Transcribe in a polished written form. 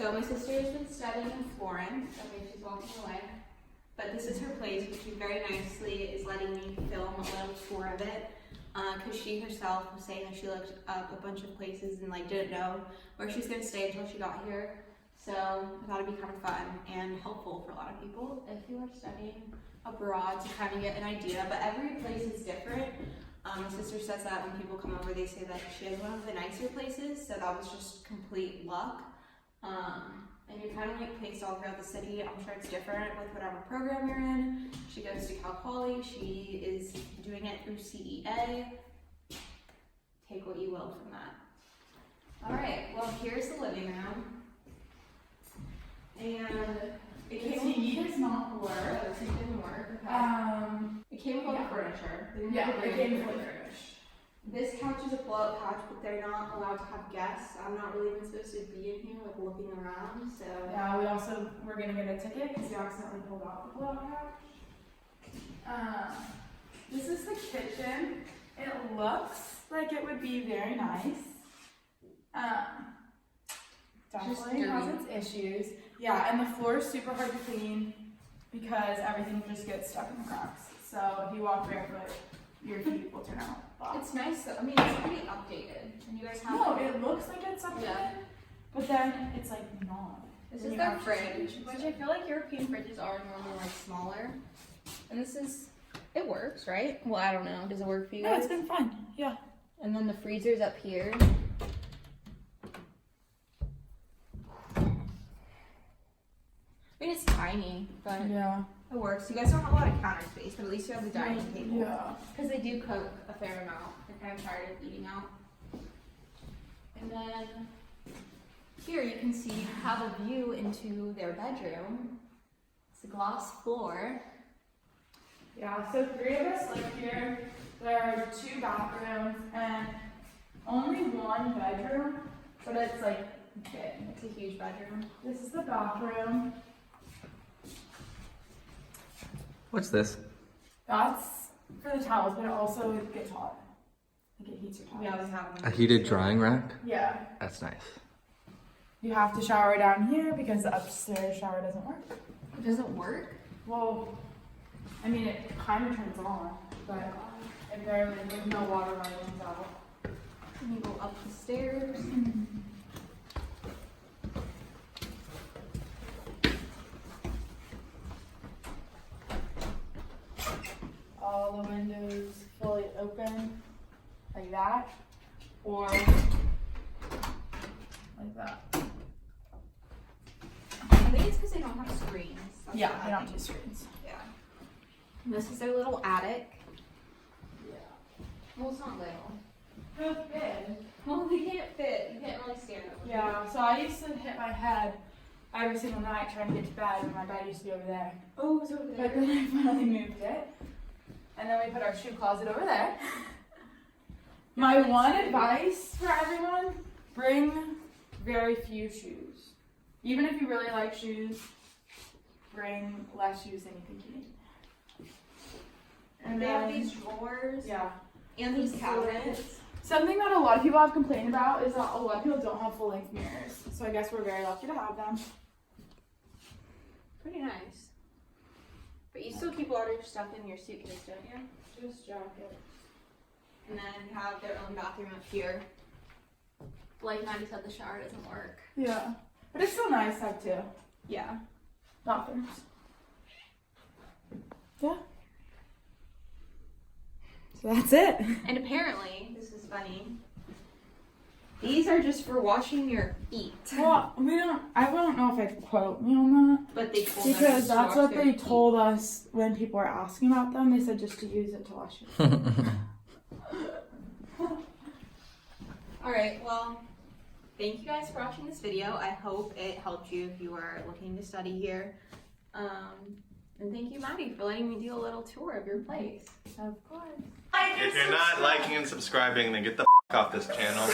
So my sister has been studying in Florence. Okay, she's walking away. But this is her place, which she very nicely is letting me film a little tour of it. Because she herself was saying that she looked up a bunch of places and like didn't know where she was going to stay until she got here. So I thought it'd be kind of fun and helpful for a lot of people if you are studying abroad to kind of get an idea. But every place is different. My sister says that when people come over, they say that she has one of the nicer places, so that was just complete luck. And you're kind of like placed all throughout the city. I'm sure it's different with whatever program you're in. She goes to Cal Poly. She is doing it through CEA. Take what you will from that. All right, well, here's the living room. And it came with TV does not work. The TV didn't work. Okay. It came with all the furniture. Yeah, it came fully furnished. This couch is a pull-out couch, but they're not allowed to have guests. I'm not really even supposed to be in here, like looking around. So yeah, we also were gonna get a ticket because you accidentally pulled out the pull-out couch. This is the kitchen. It looks like it would be very nice. Definitely has its issues. Yeah, and the floor is super hard to clean because everything just gets stuck in the cracks. So if you walk barefoot, your feet will turn out. It's nice though. I mean, it's pretty updated. And you guys have. No, it looks like it's updated, yeah. But then it's like not. This is their fridge, which I feel like European fridges are normally like smaller. And this is, it works, right? Well, I don't know. Does it work for you guys? No, it's been fun. Yeah. And then the freezer's up here. I mean, it's tiny, but yeah, it works. You guys don't have a lot of counter space, but at least you have the dining table. Yeah. Because they do cook a fair amount. They're kind of tired of eating out. And then here you can see you have a view into their bedroom. It's a glass floor. Yeah, so 3 of us live here. There are 2 bathrooms and only 1 bedroom, but it's like big. It's a huge bedroom. This is the bathroom. What's this? That's for the towels, but it also gets hot. Like it heats your towels. We always have A heated drying rack? Yeah. That's nice. You have to shower down here because the upstairs shower doesn't work. It doesn't work? Well, I mean, it kind of turns on, but it barely, there's no water running out. And you go up the stairs. All the windows fully open, like that, or like that. I think it's because they don't have screens. That's Yeah, what they I don't think. do screens. Yeah. And this is their little attic. Yeah. Well, it's not little. It's big. Well, they can't fit. You can't really stand up. Yeah, so I used to hit my head every single night trying to get to bed, and my bed used to be over there. Oh, it's over But then I finally moved it. And then we put our shoe closet over there. My one advice for everyone, bring very few shoes. Even if you really like shoes, bring less shoes than you think you need. And they have then, these drawers. yeah. And these cabinets. Something that a lot of people have complained about is that a lot of people don't have full-length mirrors. So I guess we're very lucky to have them. Pretty nice. But you still keep a lot of your stuff in your suitcase, don't you? Just jackets. And then you have their own bathroom up here. Like Maddie said, the shower doesn't work. Yeah. But it's still nice to have two Yeah. bathrooms. Yeah. So that's it. And apparently, this is funny, these are just for washing your feet. Well, I don't know if I quote me on that. But they told us Because to that's wash what their they feet. told us when people were asking about them. They said just to use it to wash your feet. Alright, well, thank you guys for watching this video. I hope it helped you if you are looking to study here. And thank you, Maddie, for letting me do a little tour of your place. Of course. If you're not liking and subscribing, then get the f off this channel.